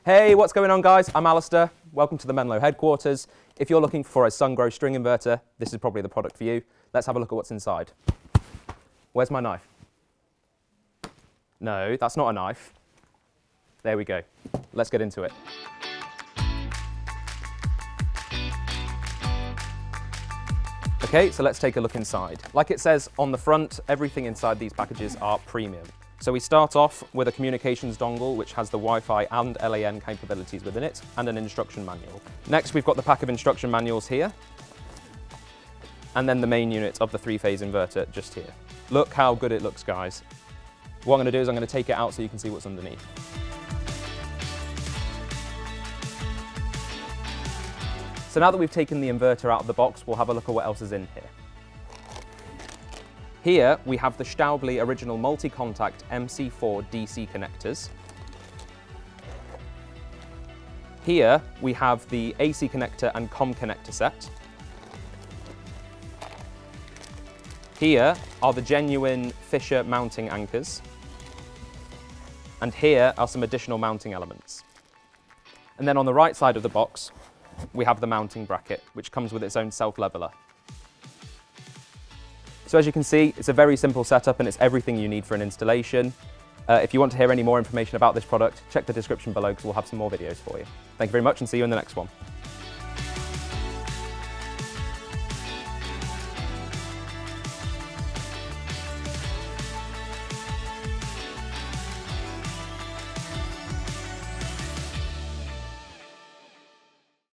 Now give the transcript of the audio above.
Hey, what's going on guys? I'm Alistair. Welcome to the Menlo headquarters. If you're looking for a Sungrow String Inverter, this is probably the product for you. Let's have a look at what's inside. Where's my knife? No, that's not a knife. There we go. Let's get into it. Okay, so let's take a look inside. Like it says on the front, everything inside these packages are premium. So we start off with a communications dongle, which has the Wi-Fi and LAN capabilities within it, and an instruction manual. Next, we've got the pack of instruction manuals here, and then the main unit of the three-phase inverter just here. Look how good it looks, guys. What I'm going to do is I'm going to take it out so you can see what's underneath. So now that we've taken the inverter out of the box, we'll have a look at what else is in here. Here we have the Staubli original multi-contact MC4 DC connectors. Here we have the AC connector and COM connector set. Here are the genuine Fisher mounting anchors. And here are some additional mounting elements. And then on the right side of the box, we have the mounting bracket, which comes with its own self-leveler. So as you can see, it's a very simple setup and it's everything you need for an installation. If you want to hear any more information about this product, check the description below because we'll have some more videos for you. Thank you very much and see you in the next one.